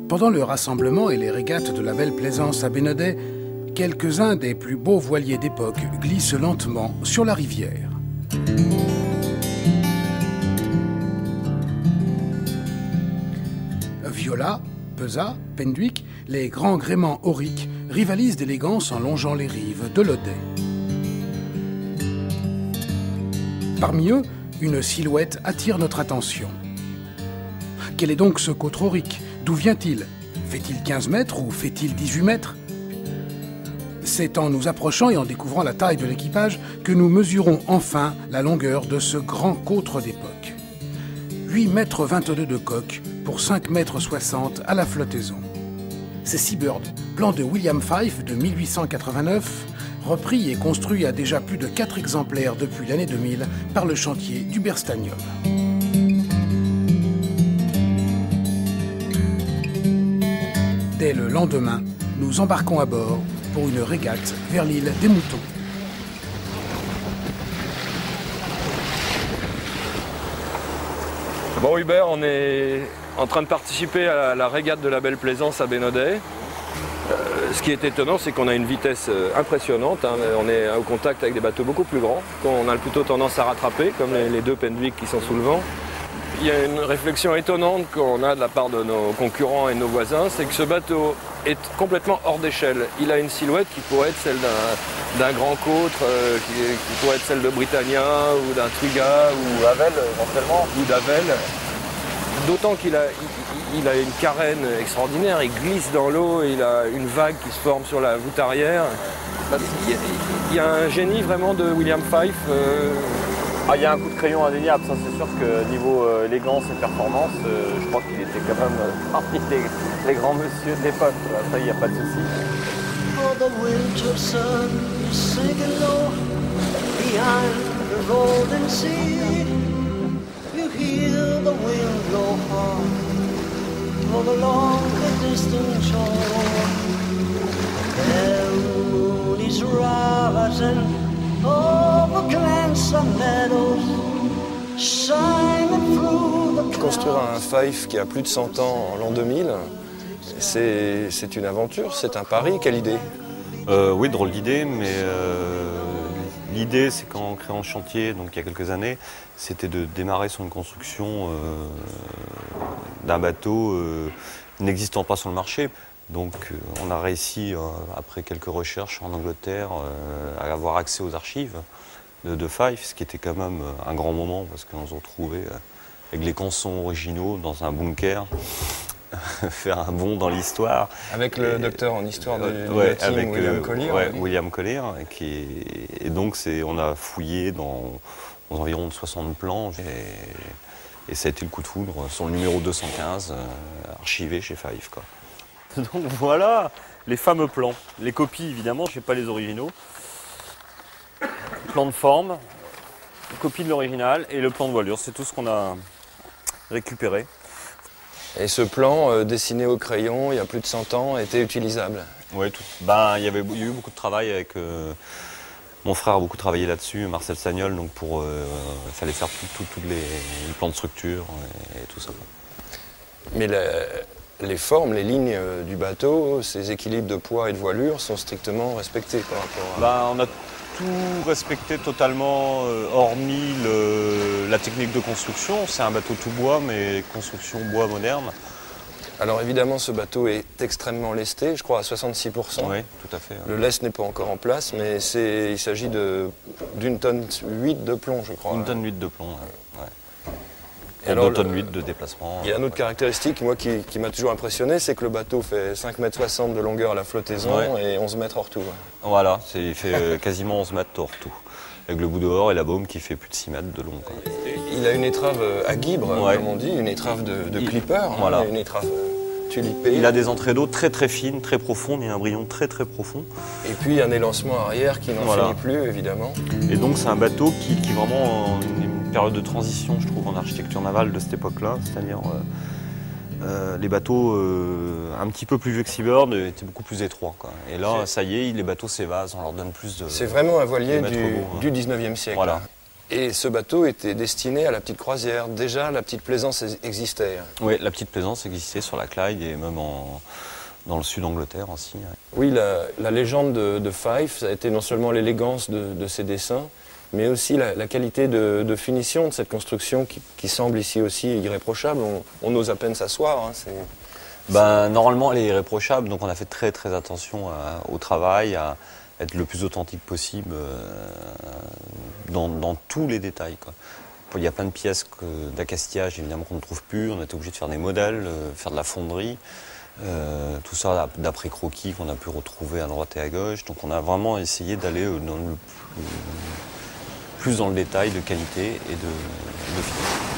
Pendant le rassemblement et les régates de la belle Plaisance à Bénodet, quelques-uns des plus beaux voiliers d'époque glissent lentement sur la rivière. Viola, Peza, Penduic, les grands gréements auriques rivalisent d'élégance en longeant les rives de l'Odet. Parmi eux, une silhouette attire notre attention. Quel est donc ce côtre aurique? D'où vient-il? Fait-il 15 mètres ou fait-il 18 mètres? C'est en nous approchant et en découvrant la taille de l'équipage que nous mesurons enfin la longueur de ce grand côtre d'époque. 8 mètres 22 de coque pour 5 mètres 60 à la flottaison. C'est Seabird, plan de William Fyfe de 1889, repris et construit à déjà plus de 4 exemplaires depuis l'année 2000 par le chantier du Berstagnol. Dès le lendemain, nous embarquons à bord pour une régate vers l'île des Moutons. Bon Hubert, on est en train de participer à la régate de la Belle Plaisance à Bénodet. Ce qui est étonnant, c'est qu'on a une vitesse impressionnante. On est au contact avec des bateaux beaucoup plus grands, qu'on a plutôt tendance à rattraper, comme les deux Penduic qui sont sous le vent. Il y a une réflexion étonnante qu'on a de la part de nos concurrents et de nos voisins, c'est que ce bateau est complètement hors d'échelle. Il a une silhouette qui pourrait être celle d'un grand côtre, qui pourrait être celle de Britannia ou d'un Twiga ou Havel éventuellement, ou d'Havel. D'autant qu'il a une carène extraordinaire, il glisse dans l'eau, il a une vague qui se forme sur la voûte arrière. Il y a un génie vraiment de William Fyfe. Il y a un coup de crayon indéniable, ça c'est sûr que niveau élégance et performance, je crois qu'il était quand même parmi les grands messieurs de l'époque. Ça, il n'y a pas de souci. Oh, the winter sun is sinking low behind the golden sea. You hear the wind blow hard over along the distant shore. The moon is rising over glens and meadows, shining through the Construire un Fyfe qui a plus de 100 ans en l'an 2000, c'est une aventure, c'est un pari. Quelle idée? Oui, drôle d'idée, mais l'idée, c'est qu'en créant le chantier, donc il y a quelques années, c'était de démarrer sur une construction d'un bateau n'existant pas sur le marché. Donc on a réussi, après quelques recherches en Angleterre, à avoir accès aux archives de Fyfe, ce qui était quand même un grand moment, parce qu'on se retrouvait avec les cançons originaux dans un bunker, faire un bond dans l'histoire. Avec le docteur en histoire du maritime, William Collier. William Collier, et donc on a fouillé dans environ 60 plans, et ça a été le coup de foudre sur le numéro 215, archivé chez Fyfe, quoi. Donc voilà les fameux plans. Les copies, évidemment, je n'ai pas les originaux. Plan de forme, copie de l'original et le plan de voilure. C'est tout ce qu'on a récupéré. Et ce plan, dessiné au crayon il y a plus de 100 ans, était utilisable? Oui, il y a eu beaucoup de travail avec... mon frère a beaucoup travaillé là-dessus, Marcel Sagnol, donc il fallait faire tous les plans de structure et tout ça. Mais les formes, les lignes du bateau, ses équilibres de poids et de voilure sont strictement respectés par rapport à... On a tout respecté totalement, hormis la technique de construction. C'est un bateau tout bois, mais construction bois moderne. Alors évidemment, ce bateau est extrêmement lesté, je crois à 66%. Oui, tout à fait. Le lest n'est pas encore en place, mais il s'agit d'une tonne 8 de plomb, je crois. Une tonne 8 de plomb, ouais. Et alors, 2 tonnes 8 de déplacement. Il y a une autre caractéristique, moi, qui m'a toujours impressionné, c'est que le bateau fait 5,60 m de longueur à la flottaison et 11 mètres hors tout. Voilà, il fait quasiment 11 mètres hors tout. Avec le bout dehors et la baume qui fait plus de 6 mètres de long, quoi. Il a une étrave à guibre, comme on dit, une étrave de clipper, voilà. Une étrave tulipée. Il a des entrées d'eau très très fines, très profondes, il y a un brillon très très profond. Et puis un élancement arrière qui n'en finit plus, évidemment. Et donc c'est un bateau qui est vraiment une période de transition, je trouve, en architecture navale de cette époque-là. C'est-à-dire les bateaux un petit peu plus vieux que Seabird étaient beaucoup plus étroits, quoi. Et là, ça y est, les bateaux s'évasent, on leur donne plus de... C'est vraiment un voilier du 19e siècle. Voilà. Et ce bateau était destiné à la petite croisière. Déjà, la petite plaisance existait. Oui, la petite plaisance existait sur la Clyde et même dans le sud d'Angleterre aussi. Oui, la légende de Fife, ça a été non seulement l'élégance de ses dessins, mais aussi la qualité de finition de cette construction qui semble ici aussi irréprochable. On ose à peine s'asseoir. Normalement, elle est irréprochable, donc on a fait très très attention au travail, à être le plus authentique possible dans tous les détails, quoi. Il y a plein de pièces d'accastillage évidemment qu'on ne trouve plus, on a été obligé de faire des modèles, faire de la fonderie, tout ça d'après croquis qu'on a pu retrouver à droite et à gauche. Donc on a vraiment essayé d'aller plus dans le détail de qualité et de finition.